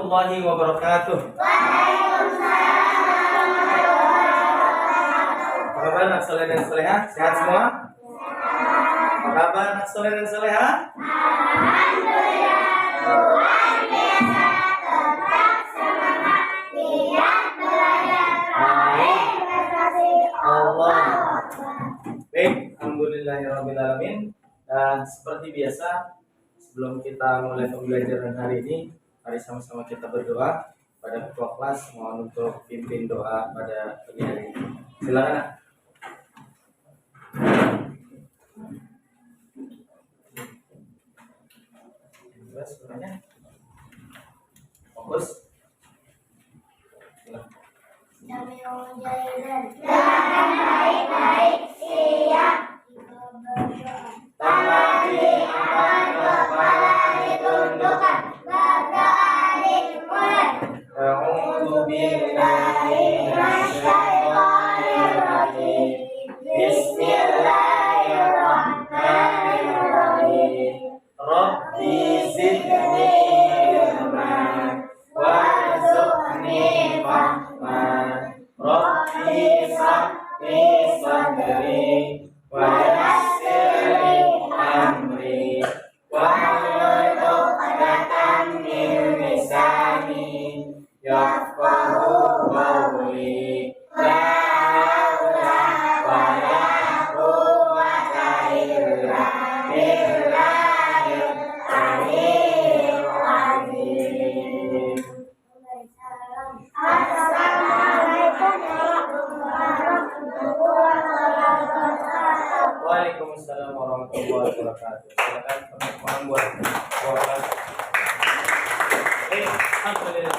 warahmatullahi wabarakatuh. Apa kabar anak soleh dan soleha? Sehat semua? Apa kabar anak soleh dan soleha? Alhamdulillah, luar biasa, tetap semangat, giat belajar, raih prestasi Allah. Baik, alhamdulillahirrahmanirrahim. Dan seperti biasa, sebelum kita mulai pembelajaran hari ini, mari sama-sama kita berdoa. Pada ketua kelas mohon untuk pimpin doa pada pagi hari ini. Silakan. Nak. Sebenarnya fokus. Jangan baik-baik, siap. Tangan diangkat, kepala ditundukkan, berdoa dimulai. A'udzu billahi minasyaitonir rajim. Bismillahirrahmanirrahim. Rabbi zidni ilman warzuqni fahman. Rabbi shrahli sadri wa yassirli amri wahlul 'uqdatam min lisani yafqahu qawli. La haula wa la quwwata illa billahil aliyyil azim. Assalamualaikum warahmatullahi wabarakatuh. Waalaikumsalam warahmatullahi wabarakatuh. Silakan teman-teman buat suara. Alhamdulillah.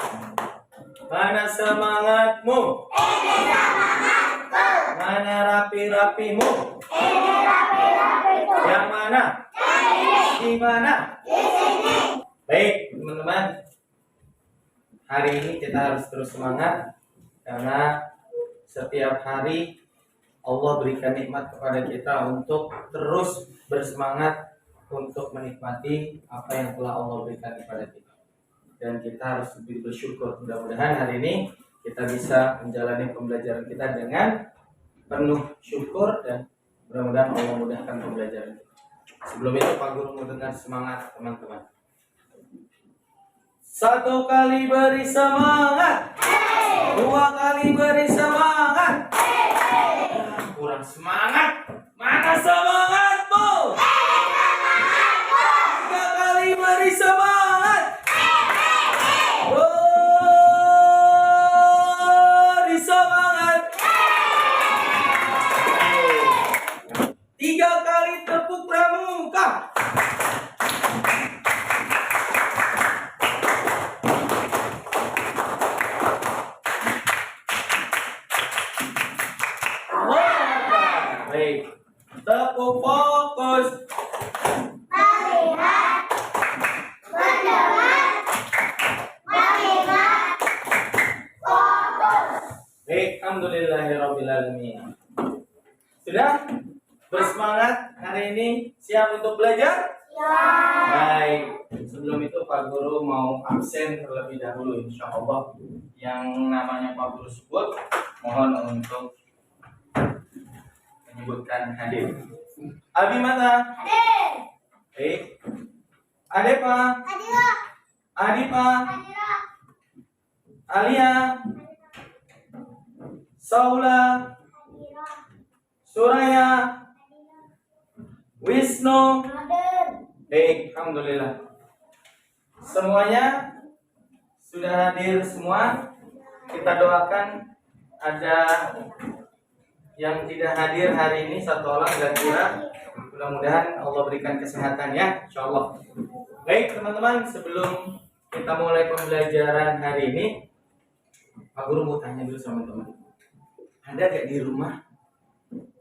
Mana semangatmu? Ini semangatku. Mana rapi-rapimu? Ini rapi-rapiku. Yang mana? Yang ini. Di mana? Di sini. Baik, teman-teman. Hari ini kita harus terus semangat karena setiap hari Allah berikan nikmat kepada kita untuk terus bersemangat untuk menikmati apa yang telah Allah berikan kepada kita. Dan kita harus lebih bersyukur. Mudah-mudahan hari ini kita bisa menjalani pembelajaran kita dengan penuh syukur dan mudah-mudahan Allah mudahkan pembelajaran kita. Sebelum itu Pak Guru mau dengar semangat teman-teman. Satu kali beri semangat. Dua kali beri semangat. Kurang semangat. Mana semangatmu? Tiga kali beri semangat. Beri semangat. Tiga kali tepuk pramuka. Baik. Tepuk fokus. Melihat, mendengar, mengingat, fokus. Baik, alhamdulillahirrahmanirrahim. Sudah bersemangat hari ini? Siap untuk belajar? Ya. Baik. Sebelum itu Pak Guru mau absen terlebih dahulu, insya Allah. Yang namanya Pak Guru sebut, mohon untuk menyebutkan hadir. Abi mana? Hadir. Baik. Ade Pak. Hadilah. Adi Pak. Hadilah. Alia. Saula. Hadilah. Suraya. Wisnu. Hadir. Baik, alhamdulillah. Semuanya sudah hadir semua. Kita doakan ada yang tidak hadir hari ini satu orang dan kira. Mudah-mudahan Allah berikan kesehatan ya, insyaallah. Baik teman-teman, sebelum kita mulai pembelajaran hari ini, Pak Guru mau tanya dulu sama teman. Ada gak di rumah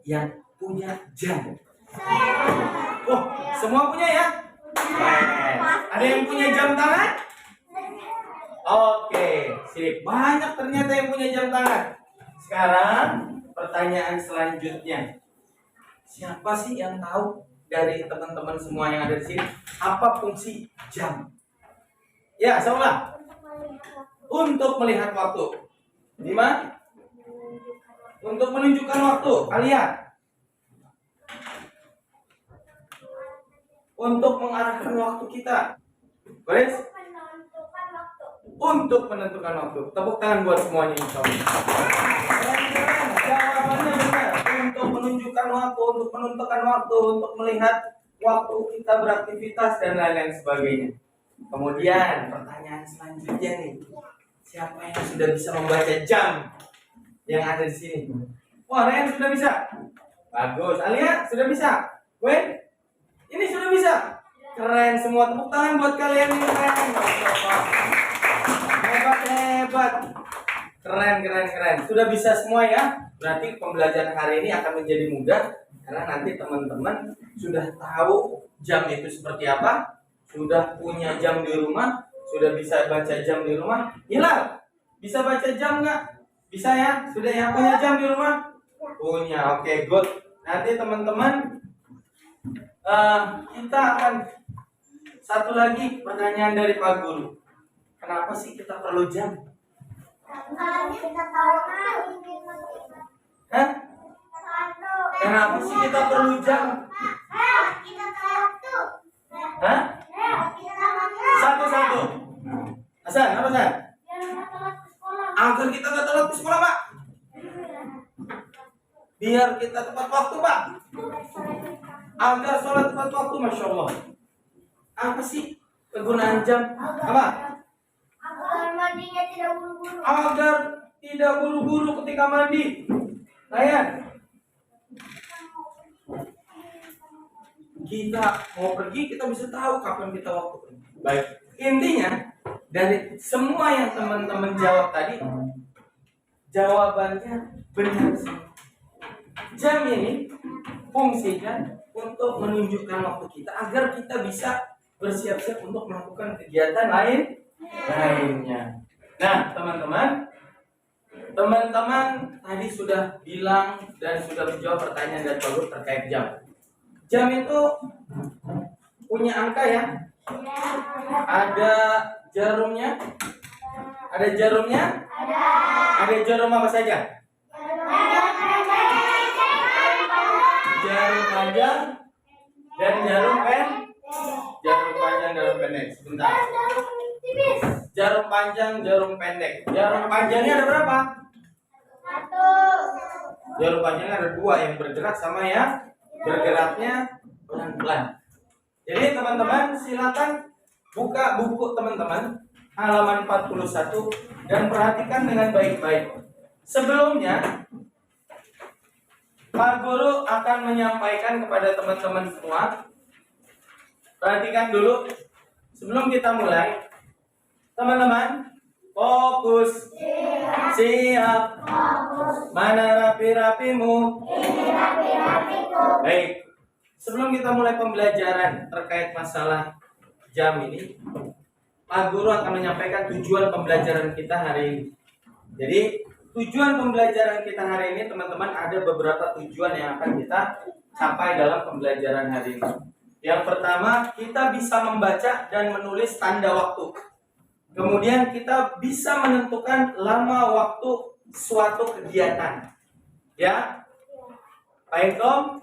yang punya jam? Oh, semua punya ya? Ada yang punya jam tangan? Oke, sip. Banyak ternyata yang punya jam tangan. Sekarang pertanyaan selanjutnya. Siapa sih yang tahu dari teman-teman semua yang ada di sini apa fungsi jam? Ya, Saula. Untuk melihat waktu. 5. Untuk menunjukkan waktu. Kalian. Untuk mengarahkan waktu kita. Beres? Menentukan waktu. Untuk menentukan waktu. Tepuk tangan buat semuanya insya Allah. Keren. Jawabannya benar. Untuk menunjukkan waktu, untuk menentukan waktu, untuk melihat waktu kita beraktivitas dan lain-lain sebagainya. Kemudian pertanyaan selanjutnya nih, siapa yang sudah bisa membaca jam yang ada di sini? Wah, Ren sudah bisa. Bagus. Alia sudah bisa. Wen, ini sudah bisa. Keren semua. Tepuk tangan buat kalian ini. Keren. Hebat, hebat. Keren, keren, keren. Sudah bisa semua ya. Berarti pembelajaran hari ini akan menjadi mudah karena nanti teman-teman sudah tahu jam itu seperti apa. Sudah punya jam di rumah, sudah bisa baca jam di rumah. Hilal, bisa baca jam nggak? Bisa ya? Sudah ya punya jam di rumah? Punya, oke, good. Nanti teman-teman kita akan satu lagi pertanyaan dari Pak Guru. Kenapa sih kita perlu jam? Karena kita tahu Hah? Kenapa sih kita perlu jam? kita tahu waktu. Hah? Kita tahu waktu. Satu-satu. Hasan, apa Hasan? Biar nggak telat ke sekolah. Agar kita nggak telat ke sekolah, Pak. Biar kita tepat waktu, Pak. Agar sholat tepat waktu, Masya Allah. Apa sih kegunaan jam? Apa? Agar mandinya tidak buru-buru. Agar tidak buru-buru ketika mandi. Layan. Kita mau pergi, kita bisa tahu kapan kita waktu pergi. Baik. Intinya dari semua yang teman-teman jawab tadi, jawabannya benar semua. Jam ini fungsinya untuk menunjukkan waktu kita agar kita bisa bersiap-siap untuk melakukan kegiatan lainnya. Nah, teman-teman tadi sudah bilang dan sudah menjawab pertanyaan dari Pak Guru terkait jam. Jam itu punya angka ya. Ada jarumnya. Ada jarumnya? Ada jarum apa saja? Jarum panjang dan jarum jarum panjang, jarum pendek. Sebentar. Jarum panjang, jarum pendek. Jarum panjangnya ada berapa? Satu. Jarum panjangnya ada 2 yang bergerak sama ya bergeraknya pelan-pelan. Jadi teman-teman silakan buka buku teman-teman halaman 41 dan perhatikan dengan baik-baik. Sebelumnya Pak Guru akan menyampaikan kepada teman-teman semua. Perhatikan dulu sebelum kita mulai. Teman-teman, fokus. Siap. Mana rapi-rapimu? Baik. Sebelum kita mulai pembelajaran terkait masalah jam ini, Pak Guru akan menyampaikan tujuan pembelajaran kita hari ini. Jadi, tujuan pembelajaran kita hari ini, teman-teman, ada beberapa tujuan yang akan kita capai dalam pembelajaran hari ini. Yang pertama, kita bisa membaca dan menulis tanda waktu. Kemudian kita bisa menentukan lama waktu suatu kegiatan. Ya? Baik, Tom?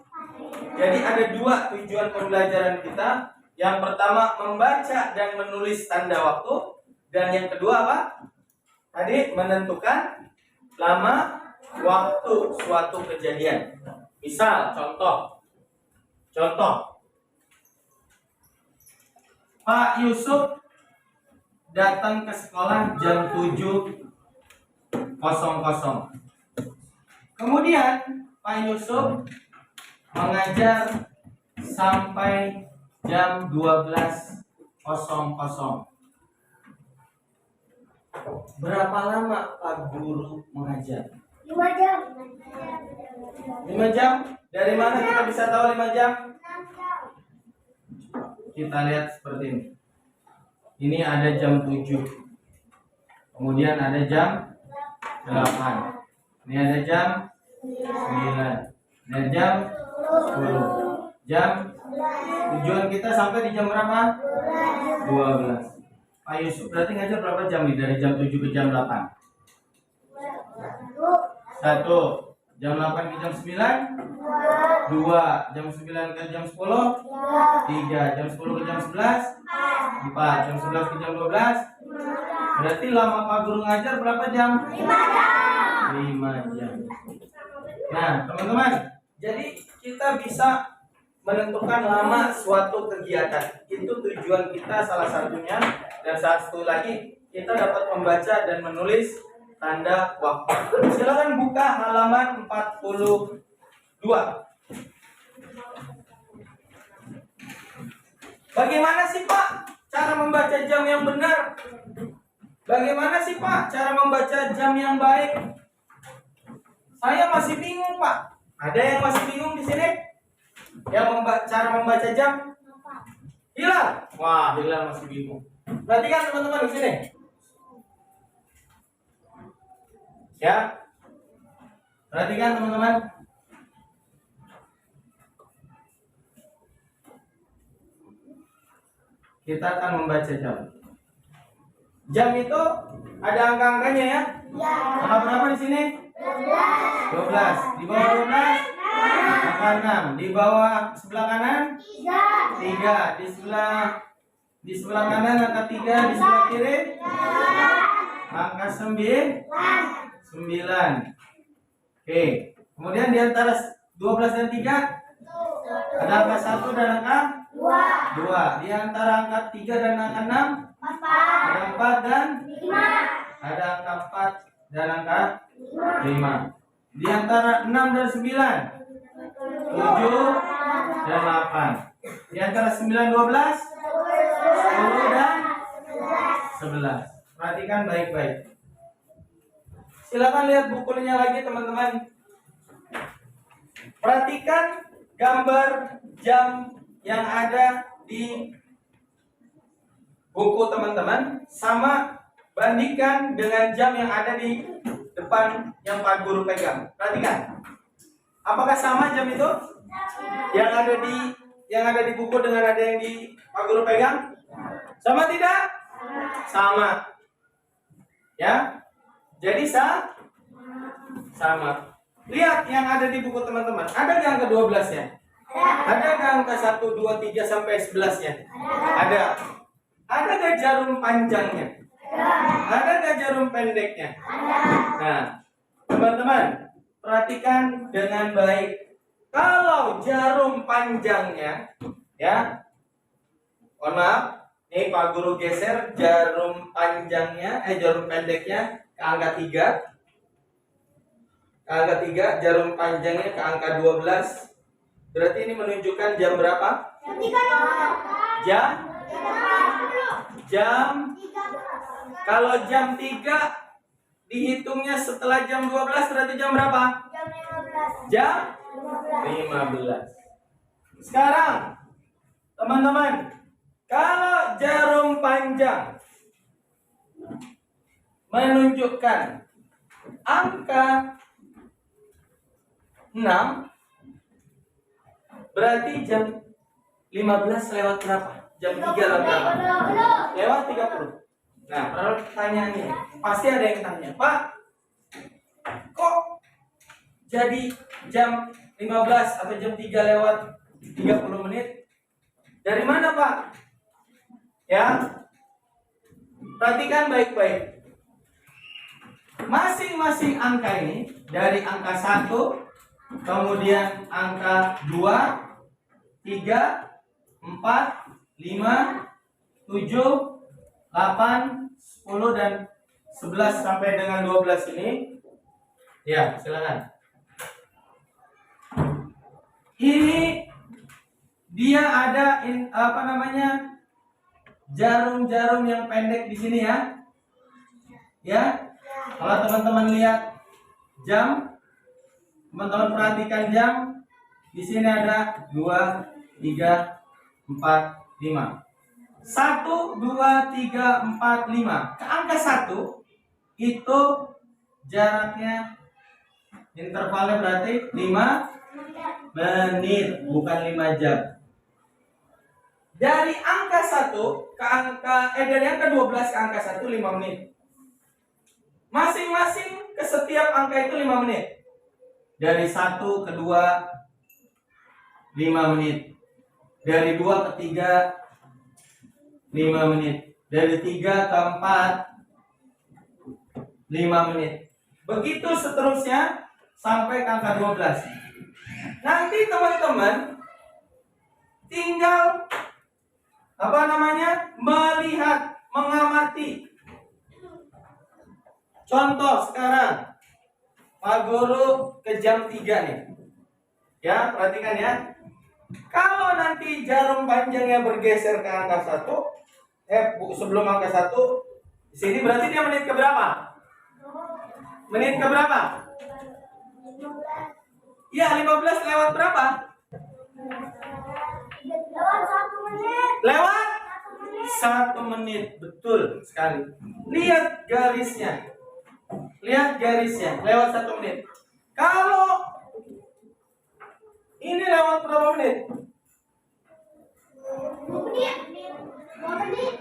Jadi ada 2 tujuan pembelajaran kita. Yang pertama, membaca dan menulis tanda waktu. Dan yang kedua apa? Tadi menentukan lama waktu suatu kejadian. Misal, contoh. Pak Yusuf datang ke sekolah jam 7.00. Kemudian Pak Yusuf mengajar sampai jam 12.00. Berapa lama Pak Guru mengajar? 5 jam. 5 jam? Dari mana kita bisa tahu 5 jam? 6 jam. Kita lihat seperti ini. Ini ada jam 7. Kemudian ada jam 8. Ini ada jam 9. Ini ada jam 10. Tujuan kita sampai di jam berapa? 12. Pak Yusuf berarti ngajar berapa jam nih dari jam 7 ke jam 8? 1. Jam 8 ke jam 9? 2. Jam 9 ke jam 10? 3. Jam 10 ke jam 11? 4. Jam 11 ke jam 12? Berarti lama Pak Guru ngajar berapa jam? 5 jam. Nah, teman-teman, jadi kita bisa menentukan lama suatu kegiatan. Itu tujuan kita salah satunya. Dan satu lagi, kita dapat membaca dan menulis tanda waktu. Silakan buka halaman 42. Bagaimana sih Pak cara membaca jam yang benar? Bagaimana sih Pak cara membaca jam yang baik? Saya masih bingung Pak. Ada yang masih bingung di sini? Yang cara membaca jam? Hilal. Wah, Hilal masih bingung. Perhatikan teman-teman di sini. Ya. Perhatikan teman-teman. Kita akan membaca jam. Jam itu ada angka-angkanya ya? Angka berapa di sini? 12. Di bawah 12 angka 6. Di bawah sebelah kanan 3. Di sebelah kanan angka 3. Di sebelah kiri angka 9. Oke. Kemudian di antara 12 dan 3 ada angka 1 dan angka 2. Di antara angka 3 dan angka 6 ada 4 dan 5. Ada angka 4 dan angka 5. Di antara 6 dan 9 7 dan 8. Di antara 9 12 10 dan 11. Perhatikan baik-baik. Silakan lihat bukunya lagi teman-teman. Perhatikan gambar jam yang ada di buku teman-teman sama bandingkan dengan jam yang ada di depan yang Pak Guru pegang. Perhatikan. Apakah sama jam itu? Yang ada di buku dengan ada yang di Pak Guru pegang? Sama tidak? Sama. Ya. Jadi sama. Lihat yang ada di buku teman-teman. Ada nggak angka 12-nya? Ada nggak angka 1, 2, 3 sampai 11-nya? Ada. Ada nggak jarum panjangnya? Ada nggak jarum pendeknya? Nah, teman-teman, perhatikan dengan baik. Kalau jarum panjangnya, ya, mohon maaf, nih Pak Guru geser jarum pendeknya ke angka 3. Ke angka 3, jarum panjangnya ke angka 12. Berarti ini menunjukkan jam berapa? Jam kalau jam 3 dihitungnya setelah jam 12 berarti jam berapa? Jam 15. Sekarang teman-teman, kalau jarum panjang menunjukkan angka 6 berarti jam 15 lewat berapa? Jam 3 lewat berapa? Lewat 30. Nah, pertanyaannya pasti ada yang tanya, Pak, kok jadi jam 15 atau jam 3 lewat 30 menit? Dari mana, Pak? Ya, perhatikan baik-baik. Masing-masing angka ini dari angka 1, kemudian angka 2, 3, 4, 5, 7, 8, 10 dan 11 sampai dengan 12 ini. Ya, silakan. Ini dia ada jarum-jarum yang pendek di sini ya. Ya. Kalau teman-teman lihat jam, teman-teman perhatikan jam. Di sini ada 2, 3, 4, 5. 1, 2, 3, 4, 5. Ke angka 1 itu jaraknya, intervalnya berarti 5 menit, bukan 5 jam. Dari angka 1 ke dari angka 12 ke angka 1 5 menit. Masing-masing ke setiap angka itu 5 menit. Dari 1 ke 2 5 menit. Dari 2 ke 3 5 menit. Dari 3 ke 4 5 menit. Begitu seterusnya sampai ke angka 12. Nanti teman-teman tinggal melihat, mengamati. Contoh sekarang Pak Guru ke jam 3 nih. Ya, perhatikan ya. Kalau nanti jarum panjangnya bergeser ke angka 1, sebelum angka 1, di sini berarti dia menit ke berapa? Menit ke berapa? 15. Ya, 15 lewat berapa? Lewat 1 menit. Lewat 1 menit. 1 menit. Betul sekali. Lihat garisnya. Lihat garisnya. Lewat 1 menit. Kalau ini lewat berapa menit? 2 menit. 2 menit.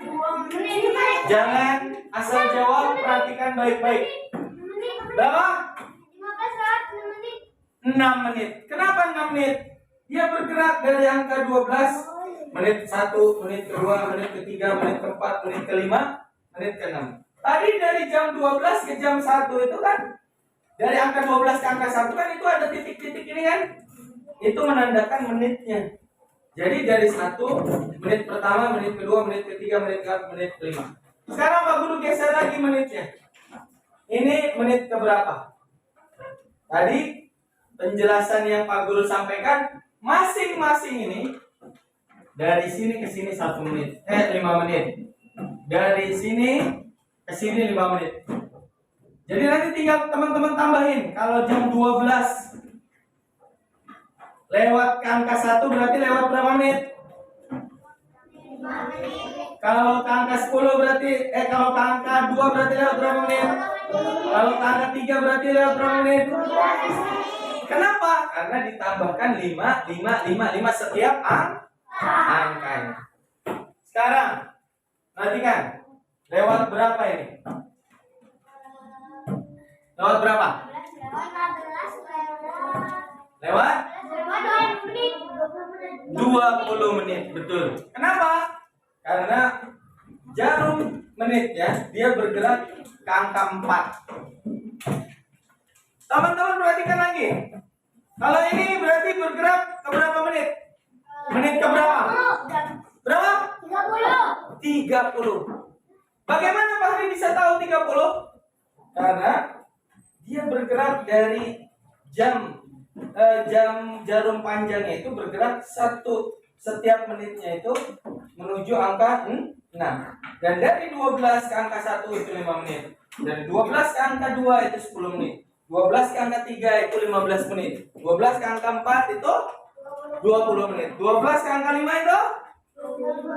2 menit. Jangan asal jawab, perhatikan baik-baik. 2 menit. Berapa? 15 lewat 6 menit. 6 menit. Kenapa 6 menit? Dia bergerak dari angka 12, menit 1, menit kedua, menit ketiga, menit keempat, menit kelima, menit ke-6. Tadi dari jam 12 ke jam 1 itu kan, dari angka 12 ke angka 1 kan itu ada titik-titik ini kan? Itu menandakan menitnya. Jadi dari 1 menit pertama, menit kedua, menit ketiga, menit keempat, menit kelima. Sekarang Pak Guru geser lagi menitnya. Ini menit keberapa? Tadi penjelasan yang Pak Guru sampaikan, masing-masing ini dari sini ke sini 1 menit, 5 menit. Dari sini ke sini 5 menit. Jadi nanti tinggal teman-teman tambahin. Kalau jam 12 lewat ke angka 1 berarti lewat berapa menit? 5 menit. Kalau ke angka 10 berarti kalau ke angka 2 berarti lewat berapa menit? Kalau ke angka 3 berarti lewat berapa menit? 12 menit. Kenapa? Karena ditambahkan 5 setiap angkanya. Sekarang perhatikan. Lewat berapa ini? Lewat berapa? 15 lewat. Lewat Lewat 20 menit. 20 menit, betul. Kenapa? Karena jarum menitnya dia bergerak ke angka 4. Teman-teman perhatikan lagi. Kalau ini berarti bergerak ke berapa menit? Menit ke berapa? Berapa? 30. 30. Bagaimana Pak Hri bisa tahu 30? Karena dia bergerak dari jam jarum panjangnya itu bergerak setiap menitnya itu menuju angka 6. Dan dari 12 ke angka 1 itu 5 menit. Dari 12 ke angka 2 itu 10 menit. 12 ke angka 3 itu 15 menit. 12 ke angka 4 itu 20 menit. 12 ke angka 5 itu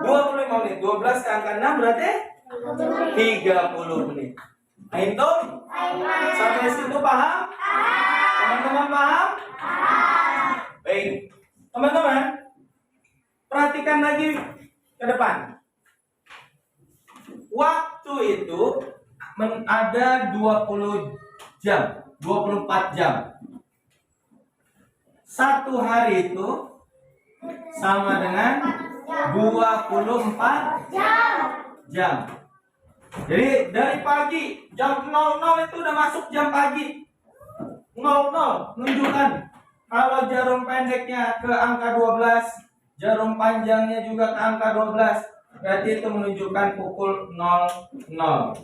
25 menit. 12 ke angka 6 berarti 30 menit. Nah, itu sampai situ paham? Teman-teman paham? Baik. Teman-teman, perhatikan lagi ke depan. Waktu itu ada 20 jam, 24 jam. Satu hari itu sama dengan 24 jam. Jadi dari pagi jam 00 itu udah masuk jam pagi. 00 menunjukkan kalau jarum pendeknya ke angka 12, jarum panjangnya juga ke angka 12, berarti itu menunjukkan pukul 00.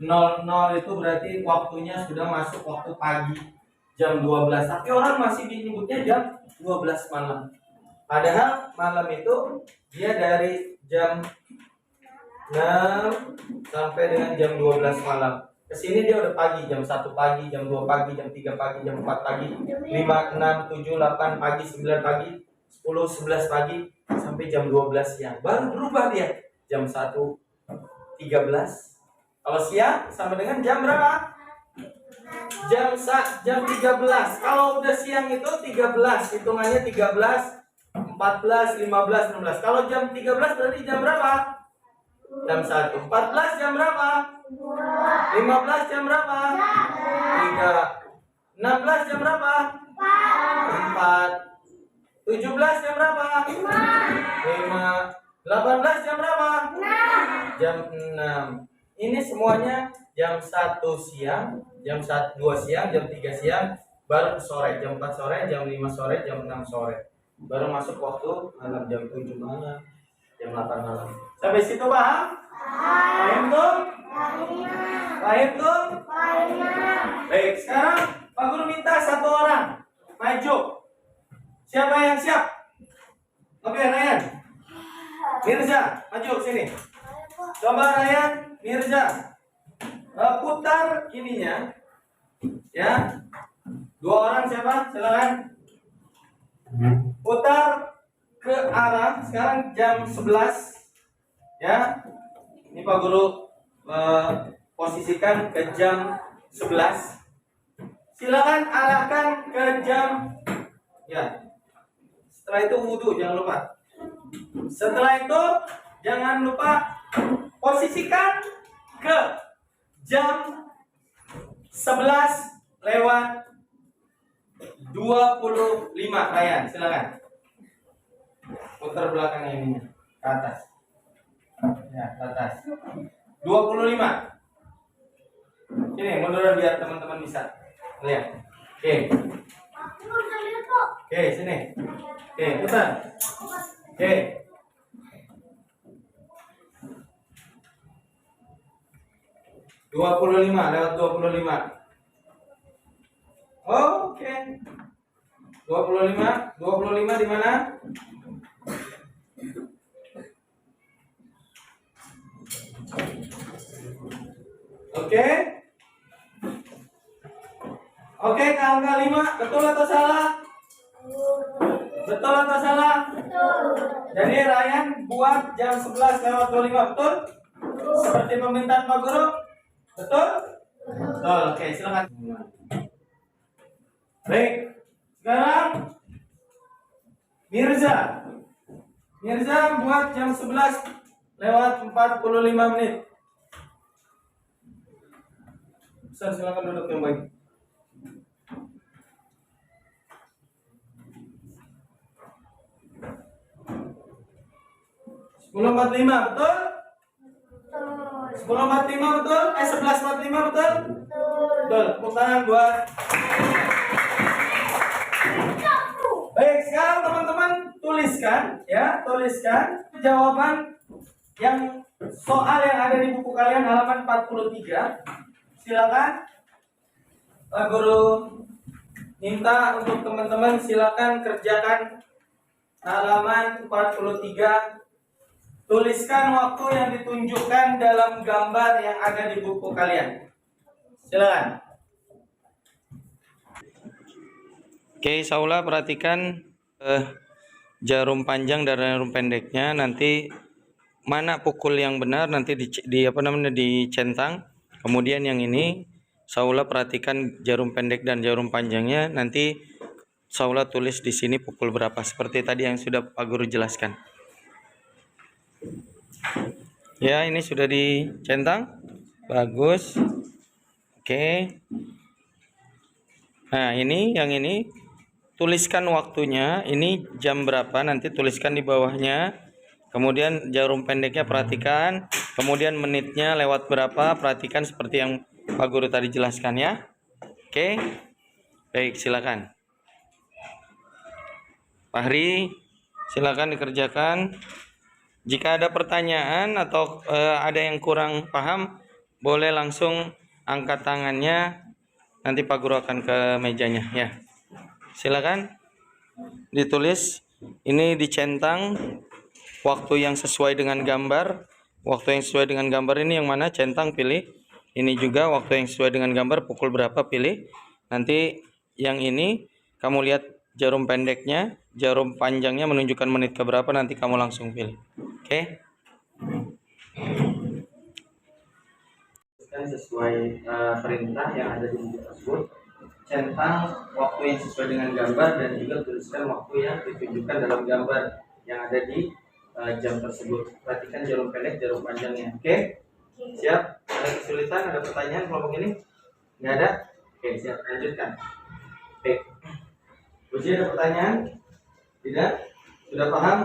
00 itu berarti waktunya sudah masuk waktu pagi jam 12. Tapi orang masih menyebutnya jam 12 malam. Padahal malam itu dia dari jam 6 sampai dengan jam 12 malam. Kesini dia udah pagi, jam 1 pagi, jam 2 pagi, jam 3 pagi, jam 4 pagi, 5, 6, 7, 8 pagi, 9 pagi, 10, 11 pagi, sampai jam 12 siang. Baru berubah dia, jam 1.13. Kalau siang sama dengan jam berapa? Jam 13. Kalau udah siang itu 13, hitungannya 13 14, 15, 16. Kalau jam 13 berarti jam berapa? Jam 1. 14 jam berapa? 15 jam berapa? 3. 16 jam berapa? 4. 17 jam berapa? 5. 18 jam berapa? Jam 6. Ini semuanya jam 1 siang, jam 2 siang, jam 3 siang, baru sore, jam 4 sore, jam 5 sore, jam 6 sore. Baru masuk waktu malam jam 7 malam, jam 8 malam. Sampai situ paham? Paham tuh? Paham tuh? Baik, sekarang Pak Guru minta satu orang maju. Siapa yang siap? Oke, Ryan. Mirza, maju sini. Coba Ryan, Mirza. Putar ininya. Ya. 2 orang siapa? Silakan. Putar ke arah sekarang jam 11. Ya. Ini Pak Guru posisikan ke jam 11. Silakan arahkan ke jam, ya. Setelah itu wudhu, jangan lupa. Setelah itu jangan lupa posisikan ke jam 11 lewat 25. Ryan, silakan. Putar belakang ini ke atas. Ya, ke atas. 25. Sini, mundur biar teman-teman bisa lihat. Oke. Oke, sini. Oke, putar. Oke. lewat 25. Oke. 25 di mana? Oke. Oke, angka 5 betul atau salah? Betul atau salah? Jadi Ryan buat jam 11 lewat 25, betul? Seperti permintaan Pak Guru? Betul? Betul, oke, silakan. Baik, sekarang Mirza buat jam 11 lewat 45 menit. Ustaz, silakan duduk yang baik. Sepuluh 45, betul? 10.45 betul? 11.45 betul? Betul. Tepuk tangan buat. Baik, sekarang teman-teman tuliskan jawaban yang soal yang ada di buku kalian halaman 43. Silakan. Pak Guru minta untuk teman-teman silakan kerjakan halaman 43. Tuliskan waktu yang ditunjukkan dalam gambar yang ada di buku kalian. Silakan. Oke, Saula perhatikan jarum panjang dan jarum pendeknya. Nanti mana pukul yang benar nanti dicentang. Kemudian yang ini Saula perhatikan jarum pendek dan jarum panjangnya. Nanti Saula tulis di sini pukul berapa seperti tadi yang sudah Pak Guru jelaskan. Ya, ini sudah dicentang. Bagus. Oke. Nah, yang ini tuliskan waktunya. Ini jam berapa, nanti tuliskan di bawahnya. Kemudian jarum pendeknya perhatikan. Kemudian menitnya lewat berapa, perhatikan seperti yang Pak Guru tadi jelaskan ya. Oke. Baik, silakan. Fahri, silakan dikerjakan. Jika ada pertanyaan atau ada yang kurang paham, boleh langsung angkat tangannya. Nanti Pak Guru akan ke mejanya ya. Silakan ditulis. Ini dicentang waktu yang sesuai dengan gambar. Waktu yang sesuai dengan gambar ini yang mana? Centang, pilih. Ini juga waktu yang sesuai dengan gambar, pukul berapa, pilih. Nanti yang ini kamu lihat jarum pendeknya, jarum panjangnya menunjukkan menit ke berapa, nanti kamu langsung pilih. Oke. Sesuai perintah yang ada di buku tersebut. centang waktu yang sesuai dengan gambar dan juga tuliskan waktu yang ditunjukkan dalam gambar yang ada di jam tersebut. Perhatikan jarum pendek, jarum panjangnya. Oke? Siap? Ada kesulitan? Ada pertanyaan kelompok ini? Nggak ada? Oke, siap. Lanjutkan. Oke. Uji, ada pertanyaan? Tidak? Sudah paham?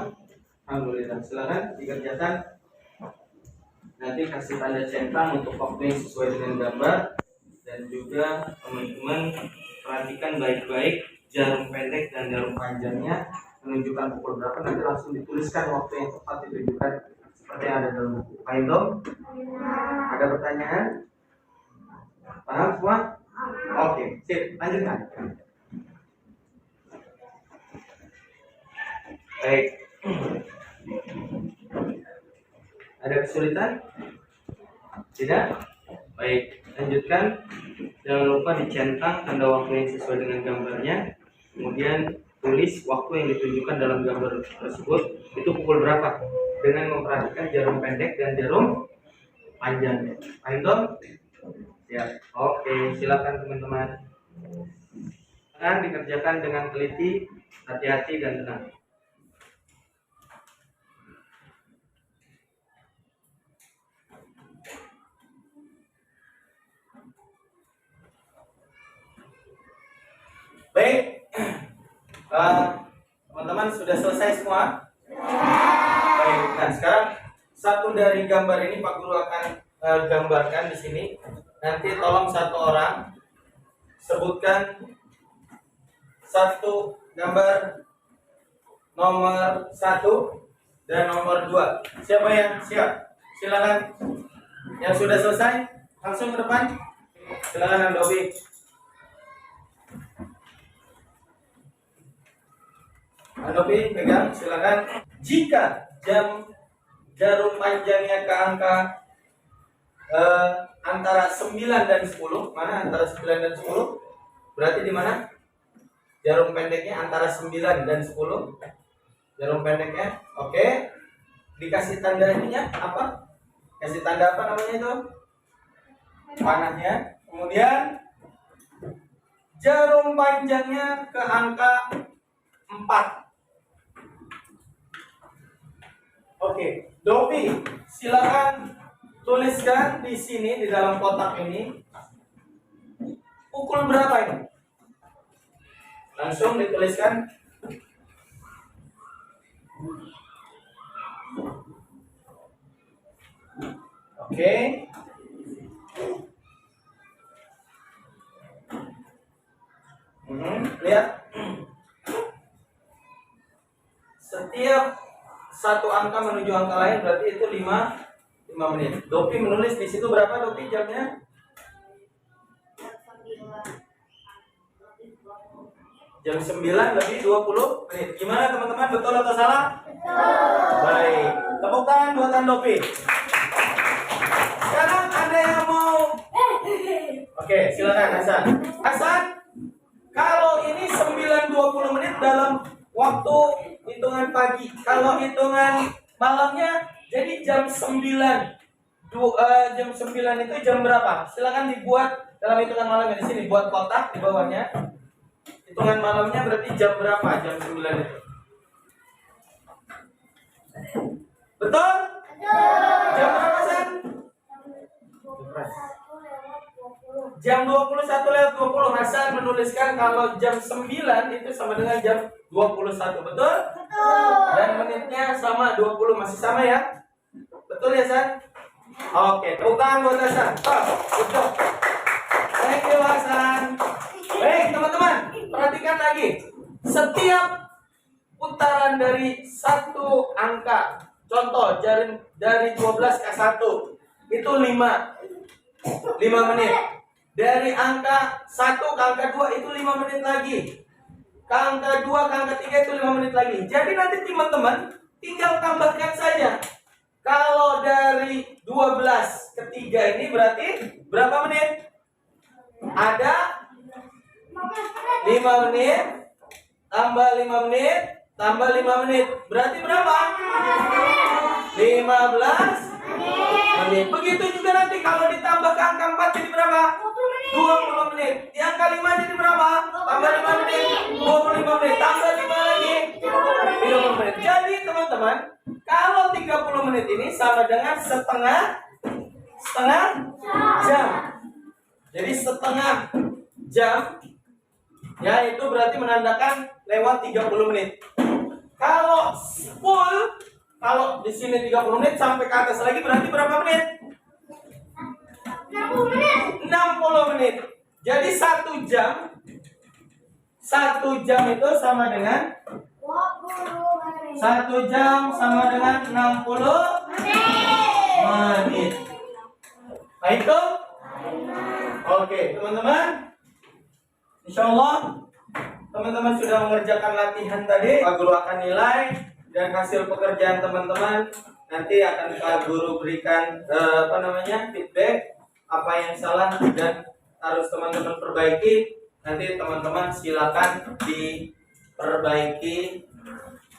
Alhamdulillah. Silakan dikerjakan. Nanti kasih tanda centang untuk waktu yang sesuai dengan gambar. Dan juga teman-teman perhatikan baik-baik jarum pendek dan jarum panjangnya menunjukkan pukul berapa, nanti langsung dituliskan waktu yang tepat ditunjukkan seperti yang ada dalam buku. Paham dong? Ada pertanyaan? Paham semua? Oke, sip, lanjutkan. Baik. Ada kesulitan? Tidak? Baik, lanjutkan. Jangan lupa dicentang tanda waktu yang sesuai dengan gambarnya. Kemudian tulis waktu yang ditunjukkan dalam gambar tersebut itu pukul berapa dengan memperhatikan jarum pendek dan jarum panjangnya. Paham dong? Ya. Oke, silakan teman-teman. Silakan dikerjakan dengan teliti, hati-hati dan tenang. Baik, teman-teman sudah selesai semua? Baik, nah sekarang satu dari gambar ini Pak Guru akan gambarkan di sini. Nanti tolong satu orang sebutkan satu gambar nomor 1 dan nomor 2. Siapa yang siap? Silakan. Yang sudah selesai langsung ke depan. Silakan Andovi. Andovi pegang, silakan. Jika jarum panjangnya ke angka antara 9 dan 10, mana antara 9 dan 10? Berarti di mana? Jarum pendeknya antara 9 dan 10. Jarum pendeknya, oke. Dikasih tanda ininya apa? Kasih tanda apa namanya itu? Panahnya. Kemudian jarum panjangnya ke angka 4. Oke, Dovi, silakan tuliskan di sini di dalam kotak ini pukul berapa ini? Langsung dituliskan. Oke. Lihat. Setiap satu angka menuju angka lain berarti itu 5 menit. Dopi menulis di situ berapa Dopi jamnya? Jam 9 lebih 20 menit. Gimana teman-teman, betul atau salah? Betul. Baik. Tepuk tangan buatan Dopi. Sekarang ada yang mau? Oke, silakan Hasan. Hasan, kalau ini 9:20 menit dalam waktu hitungan pagi. Kalau hitungan malamnya jadi jam 9. Jam 9 itu jam berapa? Silakan dibuat dalam hitungan malamnya di sini, buat kotak di bawahnya. Hitungan malamnya berarti jam berapa? Jam 9 itu. Betul? Jam berapa, San? Jam 21:20. Hasan menuliskan kalau jam 9 itu sama dengan jam 21. Betul? Dan menitnya sama 20, masih sama ya? Betul ya, San? Oke, tepuk tangan buat Hasan. Betul. Thank you, Hasan. Baik, teman-teman, perhatikan lagi. Setiap putaran dari satu angka, contoh dari 12 ke 1 itu 5 menit. Dari angka 1 ke angka 2 itu 5 menit lagi. Ke angka 2 ke angka 3 itu 5 menit lagi. Jadi nanti teman-teman tinggal tambahkan saja. Kalau dari 12 ke 3 ini berarti berapa menit? Ada 5 menit, tambah 5 menit, tambah 5 menit. Berarti berapa? 15 menit. Begitu juga nanti kalau ditambah ke angka 4 jadi berapa? 20 menit. Di angka 5 jadi berapa? dengan setengah jam. Jadi setengah jam ya itu berarti menandakan lewat 30 menit. Kalau full, kalau di sini 30 menit sampai ke atas lagi berarti berapa menit? 60 menit. 60 menit. Jadi 1 jam itu sama dengan 20 menit. 1 jam sama dengan 60 menit. Nah itu, oke teman-teman, insya Allah teman-teman sudah mengerjakan latihan tadi. Pak Guru akan nilai dan hasil pekerjaan teman-teman nanti akan Pak Guru berikan feedback apa yang salah dan harus teman-teman perbaiki. Nanti teman-teman silakan diperbaiki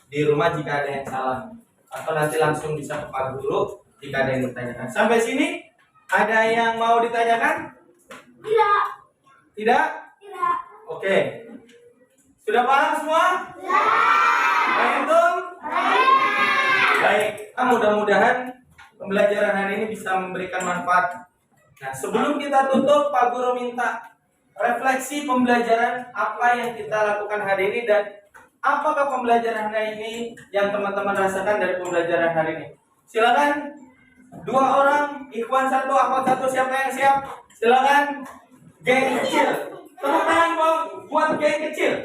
di rumah jika ada yang salah, atau nanti langsung bisa ke Pak Guru jika ada yang ditanyakan. Sampai sini ada yang mau ditanyakan? Tidak. Tidak? Tidak. Oke. Sudah paham semua? Ya. Baik. Baik. Mudah-mudahan pembelajaran hari ini bisa memberikan manfaat. Nah, sebelum kita tutup, Pak Guru minta refleksi pembelajaran apa yang kita lakukan hari ini dan apakah pembelajaran hari ini yang teman-teman rasakan dari pembelajaran hari ini. Silakan 2 orang, ikhwan 1, akhwat 1, siapa yang siap? Silakan. Geng kecil. Tepuk tangan buat geng kecil.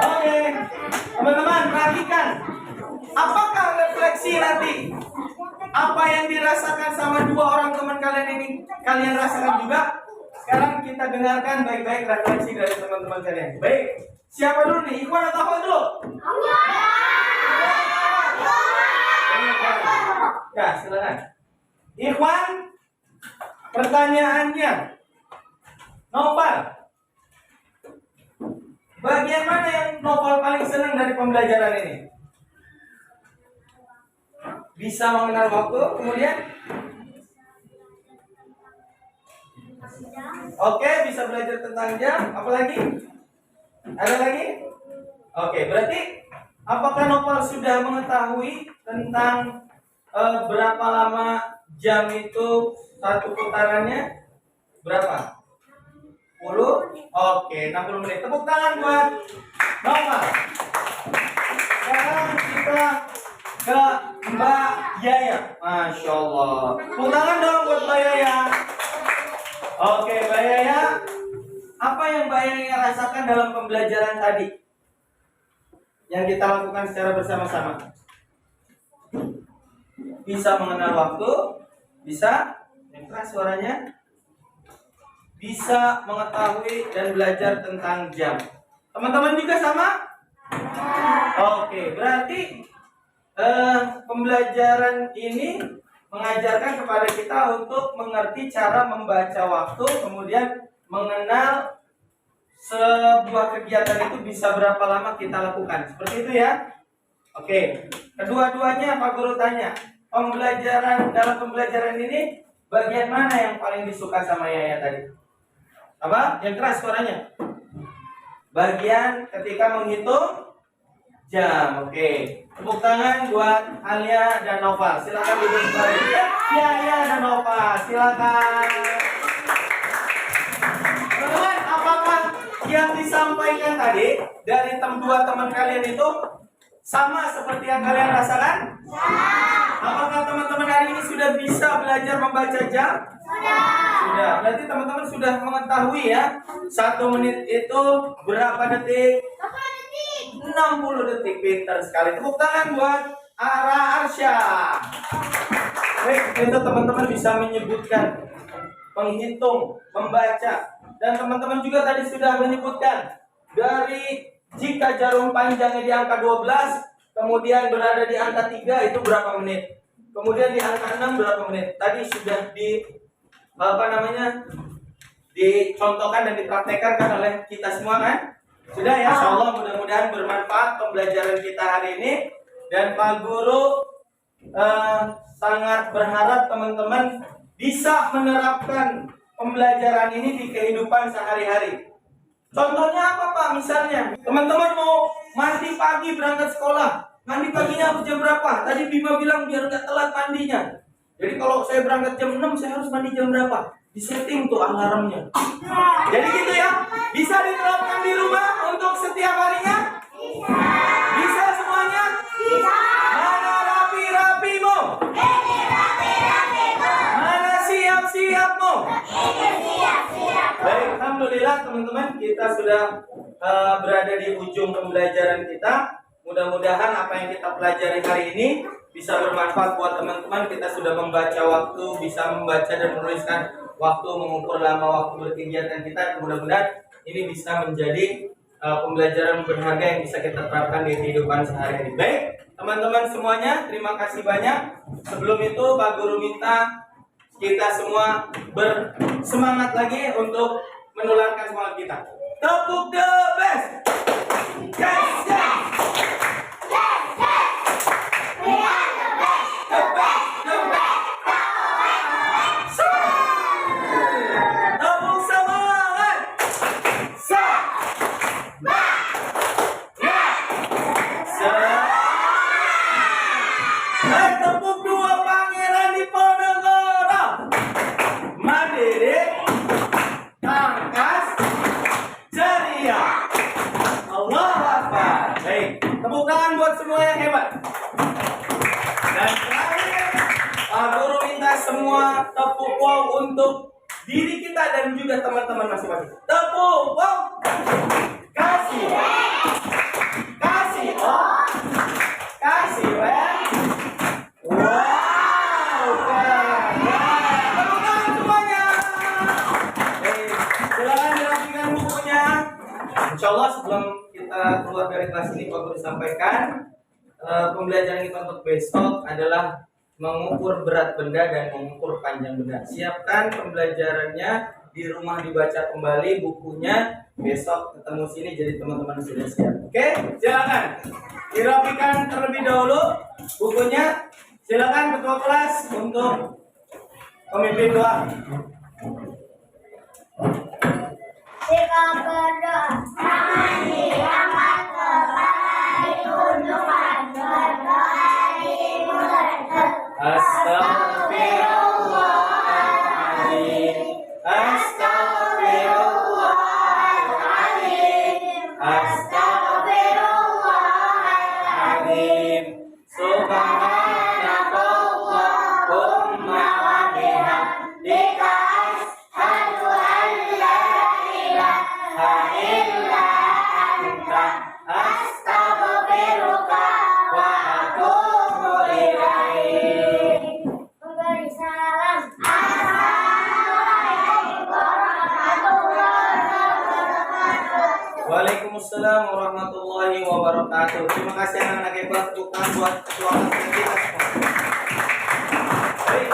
Oke. Teman-teman perhatikan. Apakah refleksi nanti? Apa yang dirasakan sama 2 orang teman kalian ini kalian rasakan juga? Sekarang kita dengarkan baik-baik refleksi dari teman-teman kalian. Baik. Siapa dulu nih? Ikhwan atau apa dulu? Ya, silakan. Ikhwan, pertanyaannya, Noval, bagian mana yang Noval paling senang dari pembelajaran ini? Bisa mengenal waktu, kemudian oke, bisa belajar tentang jam, apa lagi? Ada lagi? Oke, berarti apakah Noval sudah mengetahui tentang berapa lama jam itu satu putarannya? Berapa? 10? Oke, 60 menit. Tepuk tangan buat Noval. Sekarang kita ke Mbak Yaya. Masya Allah. Tepuk tangan dong buat Mbak Yaya. Oke, Mbak Yaya. Apa yang Mbak Yaya rasakan dalam pembelajaran tadi? Yang kita lakukan secara bersama-sama. Bisa mengenal waktu, bisa, yang keras suaranya, bisa mengetahui dan belajar tentang jam. Teman-teman juga sama? Oke, berarti pembelajaran ini mengajarkan kepada kita untuk mengerti cara membaca waktu, kemudian mengenal sebuah kegiatan itu bisa berapa lama kita lakukan. Seperti itu ya. Oke, kedua-duanya Pak Guru tanya, dalam pembelajaran ini bagian mana yang paling disuka sama Yaya tadi? Apa? Yang keras suaranya. Bagian ketika menghitung jam. Oke. Tepuk tangan buat Alia dan Nova. Silakan duduk kembali. Yaya dan Nova, silakan. Teman-teman, apakah yang disampaikan tadi dari dua teman kalian itu sama seperti yang kalian rasakan? Apakah teman-teman hari ini sudah bisa belajar membaca jam? Sudah. Berarti teman-teman sudah mengetahui ya, 1 menit itu berapa detik? 60 detik. Pintar sekali. Tepuk tangan buat Ara Arsya. Baik, itu teman-teman bisa menyebutkan, menghitung, membaca. Dan teman-teman juga tadi sudah menyebutkan dari jika jarum panjangnya di angka 12, kemudian berada di angka 3 itu berapa menit? Kemudian di angka 6 berapa menit? Tadi sudah dicontohkan dan dipraktekkan kan oleh kita semua kan? Sudah ya, insyaallah mudah-mudahan bermanfaat pembelajaran kita hari ini. Dan Pak Guru sangat berharap teman-teman bisa menerapkan pembelajaran ini di kehidupan sehari-hari. Contohnya apa Pak? Misalnya teman-teman mau mandi pagi berangkat sekolah, Mandi paginya harus jam berapa? Tadi Bima bilang biar nggak telat mandinya. Jadi kalau saya berangkat jam 6, saya harus mandi jam berapa? Disetting tuh alarmnya. Jadi gitu ya. Bisa diterapkan di rumah untuk setiap harinya? Bisa semuanya? Bisa. Mana rapi-rapimu? Ini rapi-rapiku. Mana siap-siapmu? Ini siap-siap. Baik, alhamdulillah teman-teman, kita sudah berada di ujung pembelajaran kita. Mudah-mudahan apa yang kita pelajari hari ini bisa bermanfaat buat teman-teman. Kita sudah membaca waktu, bisa membaca dan menuliskan waktu, mengukur lama waktu berkegiatan kita. Mudah-mudahan ini bisa menjadi pembelajaran berharga yang bisa kita terapkan di kehidupan sehari-hari. Baik, teman-teman semuanya, terima kasih banyak. Sebelum itu, Pak Guru minta kita semua bersemangat lagi untuk menularkan semangat kita. Tepuk the best. Yes, yes. The best, the best. Tepuk semangat. Tepuk dua pangeran di Ponorogo. Mandiri, tangkas, ceria. Allah Akbar. Baik, tepuk tangan buat semua yang hebat. Dan terakhir, Pak Guru minta semua tepuk wow untuk diri kita dan juga teman-teman masing-masing. Tepuk wow. Kasih. Kasih oh. Kasih well. Wow. Keren. Tepuk tangan semuanya. Silakan dirapikan bukunya. Insya Allah sebelum kita keluar dari kelas ini, Pak Guru sampaikan pembelajaran kita untuk besok adalah mengukur berat benda dan mengukur panjang benda. Siapkan pembelajarannya di rumah, dibaca kembali bukunya. Besok ketemu sini jadi teman-teman sudah siap. Oke, silakan dirapikan terlebih dahulu bukunya. Silakan ketua kelas untuk pemimpin doa. Jika berdoa, tangan diangkat, kepala ditundukkan, berdoa dimulai. Astagfirullahaladzim. Astagfirullahaladzim. Astagfirullahaladzim. Subhanakallahumma wa bihamdika, asyhadu an la ilaha illa anta, astaghfiruka wa atubu ilaik. Memberi salam. Assalamualaikum warahmatullahi wabarakatuh. Waalaikumsalam warahmatullahi wabarakatuh. Terima kasih anak-anak hebat. Tepuk tangan buat ketua kelas kita semua. Baik.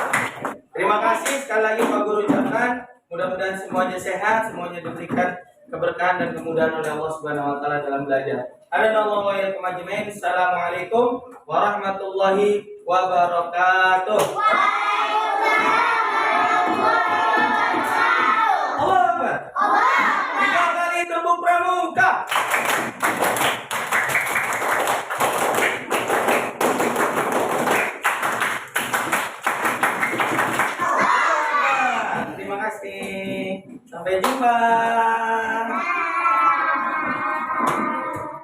Terima kasih sekali lagi Pak Guru ucapkan. Mudah-mudahan semuanya sehat, semuanya diberikan keberkahan dan kemudahan oleh Allah Subhanahu wa taala dalam belajar. Adanallahu wa iyyakum ajmain. Assalamualaikum warahmatullahi wabarakatuh. Allah Akbar. Tiga kali tepuk pramuka. Terima kasih. Sampai jumpa.